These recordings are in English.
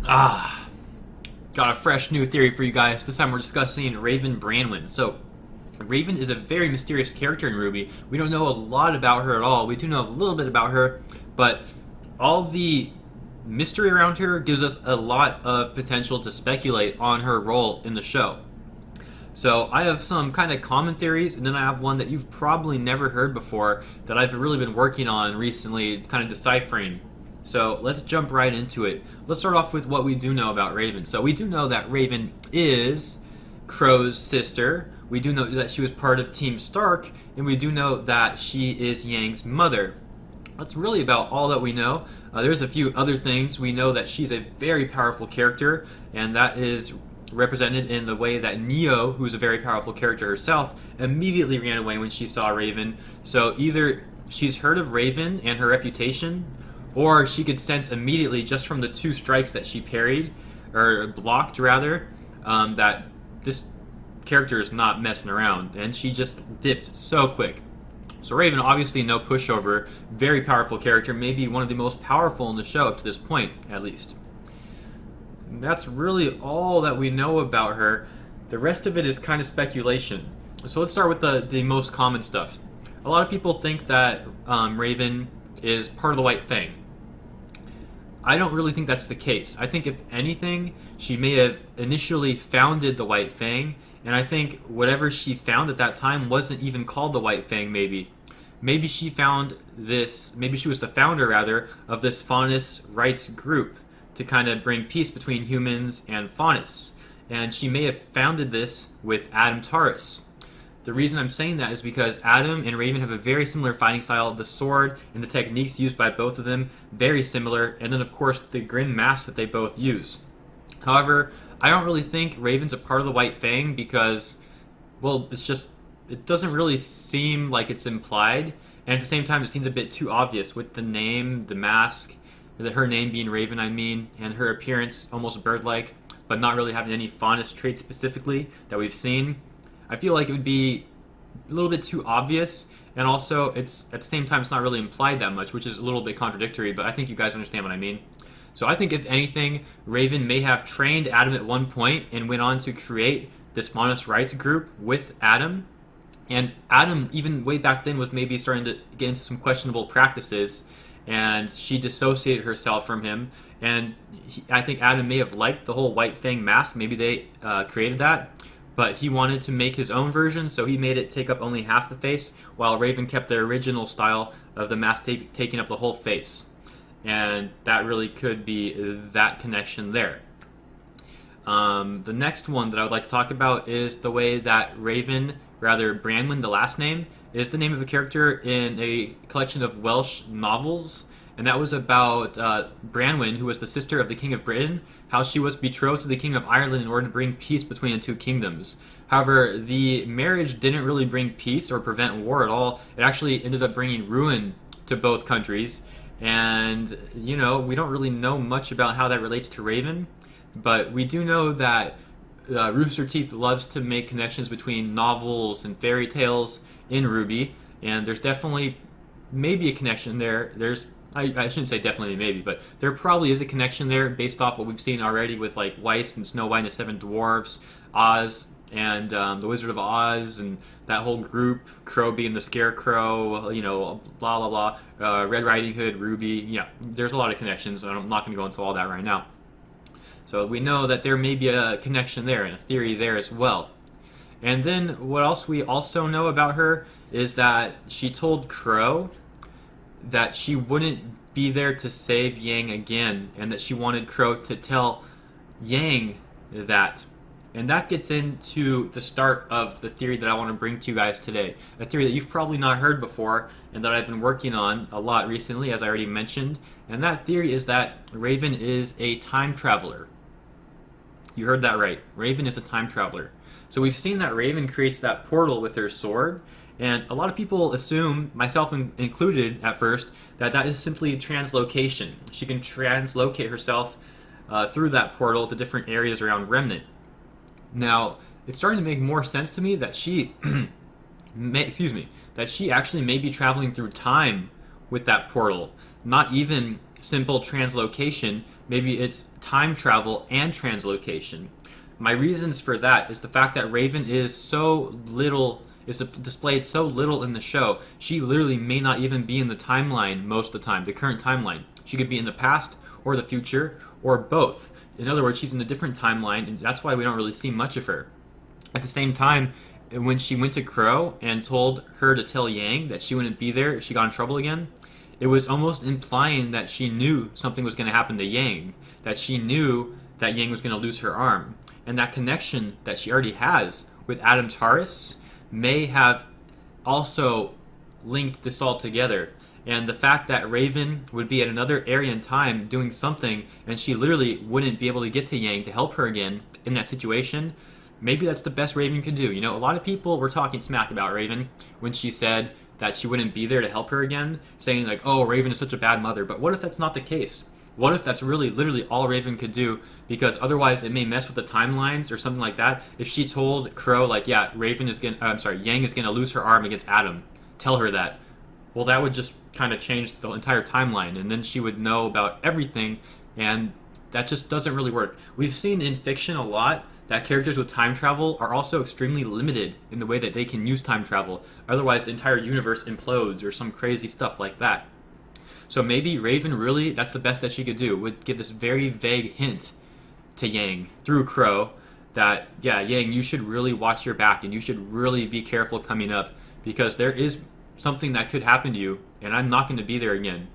Ah, got a fresh new theory for you guys. This time we're discussing Raven Bran Wynn. So, Raven is a very mysterious character in Rwby. We don't know a lot about her at all. We do know a little bit about her, but all the mystery around her gives us a lot of potential to speculate on her role in the show. So I have some kind of common theories, and then I have one that you've probably never heard before that I've really been working on recently, kind of deciphering. So let's jump right into it. Let's start off with what we do know about Raven. So we do know that Raven is Crow's sister. We do know that she was part of Team Stark, and we do know that she is Yang's mother. That's really about all that we know. There's a few other things. We know that she's a very powerful character, and that is represented in the way that Neo, who's a very powerful character herself, immediately ran away when she saw Raven. So either she's heard of Raven and her reputation, or she could sense immediately just from the two strikes that she parried, or blocked rather, that this character is not messing around, and she just dipped so quick. So Raven, obviously no pushover, very powerful character, maybe one of the most powerful in the show up to this point, at least. That's really all that we know about her. The rest of it is kind of speculation. So let's start with the most common stuff. A lot of people think that Raven is part of the White Fang. I don't really think that's the case. I think if anything, she may have initially founded the White Fang, and I think whatever she found at that time wasn't even called the White Fang, maybe. Maybe she found this, maybe she was the founder, rather, of this Faunus rights group to kind of bring peace between humans and Faunus. And she may have founded this with Adam Taurus. The reason I'm saying that is because Adam and Raven have a very similar fighting style. The sword and the techniques used by both of them, very similar. And then, of course, the grin mask that they both use. However, I don't really think Raven's a part of the White Fang because, well, it doesn't really seem like it's implied. And at the same time, it seems a bit too obvious with the name, the mask, her name being Raven, I mean, and her appearance almost bird-like, but not really having any Faunus traits specifically that we've seen. I feel like it would be a little bit too obvious, and also it's at the same time it's not really implied that much, which is a little bit contradictory, but I think you guys understand what I mean. So I think if anything, Raven may have trained Adam at one point and went on to create this Faunus rights group with Adam, and Adam even way back then was maybe starting to get into some questionable practices, and she dissociated herself from him, and I think Adam may have liked the whole White Fang mask. Maybe they created that, but he wanted to make his own version, so he made it take up only half the face, while Raven kept the original style of the mask taking up the whole face. And that really could be that connection there. The next one that I would like to talk about is the way that Raven, rather Bran Wynn, the last name, is the name of a character in a collection of Welsh novels, and that was about Bran Wynn, who was the sister of the King of Britain, how she was betrothed to the King of Ireland in order to bring peace between the two kingdoms. However, the marriage didn't really bring peace or prevent war at all. It actually ended up bringing ruin to both countries, and, you know, we don't really know much about how that relates to Raven, but we do know that Rooster Teeth loves to make connections between novels and fairy tales in Rwby, and there's definitely maybe a connection there. I shouldn't say definitely maybe, but there probably is a connection there based off what we've seen already with like Weiss and Snow White and the Seven Dwarfs, Oz, and the Wizard of Oz, and that whole group, Rwby and the Scarecrow, you know, blah blah blah, Red Riding Hood, Rwby. Yeah, there's a lot of connections, and I'm not going to go into all that right now. So we know that there may be a connection there and a theory there as well. And then what else we also know about her is that she told Crow that she wouldn't be there to save Yang again, and that she wanted Crow to tell Yang that. And that gets into the start of the theory that I want to bring to you guys today. A theory that you've probably not heard before, and that I've been working on a lot recently, as I already mentioned. And that theory is that Raven is a time traveler. You heard that right. Raven is a time traveler. So we've seen that Raven creates that portal with her sword, and a lot of people assume, myself included at first, that that is simply translocation. She can translocate herself through that portal to different areas around Remnant. Now, it's starting to make more sense to me that she, that she actually may be traveling through time with that portal, not even simple translocation. Maybe it's time travel and translocation. My reasons for that is the fact that Raven is so little, is displayed so little in the show. She literally may not even be in the timeline most of the time, the current timeline. She could be in the past or the future or both. In other words, she's in a different timeline, and that's why we don't really see much of her. At the same time, when she went to Crow and told her to tell Yang that she wouldn't be there if she got in trouble again, it was almost implying that she knew something was going to happen to Yang, that she knew that Yang was going to lose her arm. And that connection that she already has with Adam Taurus may have also linked this all together. And the fact that Raven would be at another area in time doing something, and she literally wouldn't be able to get to Yang to help her again in that situation, maybe that's the best Raven could do. You know, a lot of people were talking smack about Raven when she said that she wouldn't be there to help her again, saying like, oh, Raven is such a bad mother. But what if that's not the case? What if that's really literally all Raven could do? Because otherwise it may mess with the timelines or something like that. If she told Crow, like, yeah, Yang is gonna lose her arm against Adam, tell her that. Well, that would just kind of change the entire timeline, and then she would know about everything, and that just doesn't really work. We've seen in fiction a lot that characters with time travel are also extremely limited in the way that they can use time travel. Otherwise, the entire universe implodes or some crazy stuff like that. So maybe Raven really, that's the best that she could do, would give this very vague hint to Yang through Crow that, yeah, Yang, you should really watch your back and you should really be careful coming up, because there is something that could happen to you and I'm not going to be there again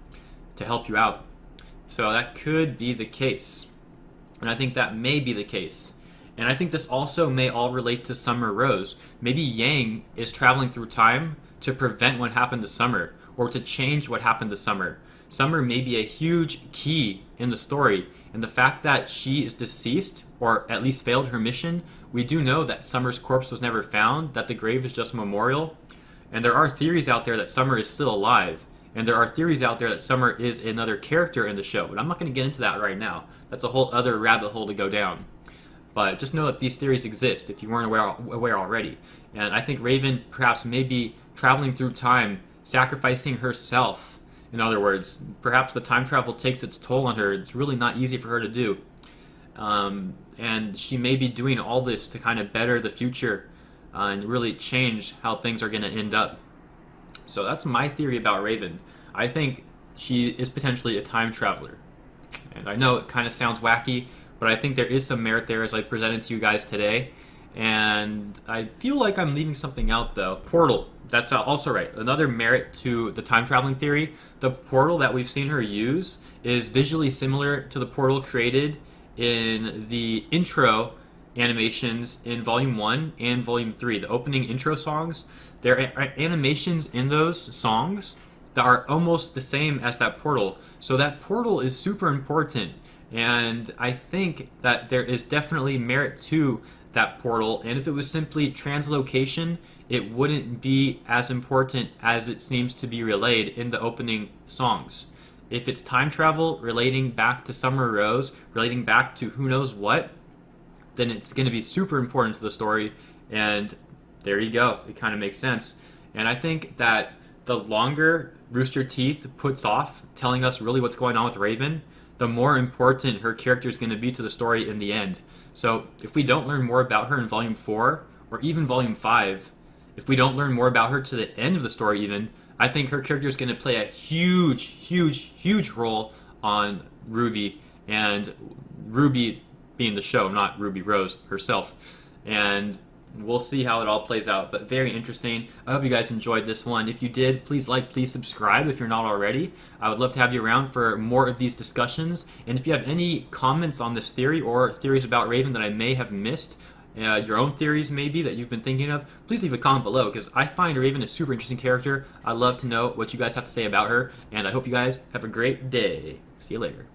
to help you out. So that could be the case. And I think that may be the case. And I think this also may all relate to Summer Rose. Maybe Yang is traveling through time to prevent what happened to Summer, or to change what happened to Summer. Summer may be a huge key in the story, and the fact that she is deceased, or at least failed her mission, we do know that Summer's corpse was never found, that the grave is just a memorial, and there are theories out there that Summer is still alive, and there are theories out there that Summer is another character in the show, but I'm not going to get into that right now. That's a whole other rabbit hole to go down. But just know that these theories exist if you weren't aware already. And I think Raven perhaps may be traveling through time, sacrificing herself. In other words, perhaps the time travel takes its toll on her. It's really not easy for her to do. And she may be doing all this to kind of better the future and really change how things are going to end up. So that's my theory about Raven. I think she is potentially a time traveler. And I know it kind of sounds wacky, but I think there is some merit there as I presented to you guys today. And I feel like I'm leaving something out, though. Portal. That's also right. Another merit to the time traveling theory. The portal that we've seen her use is visually similar to the portal created in the intro animations in Volume 1 and Volume 3. The opening intro songs, there are animations in those songs that are almost the same as that portal. So that portal is super important. And I think that there is definitely merit to that portal, and if it was simply translocation, it wouldn't be as important as it seems to be relayed in the opening songs. If it's time travel relating back to Summer Rose, relating back to who knows what, then it's going to be super important to the story, and there you go. It kind of makes sense. And I think that the longer Rooster Teeth puts off telling us really what's going on with Raven, the more important her character is going to be to the story in the end. So if we don't learn more about her in Volume 4, or even Volume 5, if we don't learn more about her to the end of the story even, I think her character is going to play a huge, huge, huge role on Rwby, and Rwby being the show, not Ruby Rose herself. And we'll see how it all plays out, but very interesting. I hope you guys enjoyed this one. If you did, please like, please subscribe if you're not already. I would love to have you around for more of these discussions. And if you have any comments on this theory or theories about Raven that I may have missed, your own theories maybe that you've been thinking of, please leave a comment below, because I find Raven a super interesting character. I'd love to know what you guys have to say about her, and I hope you guys have a great day. See you later.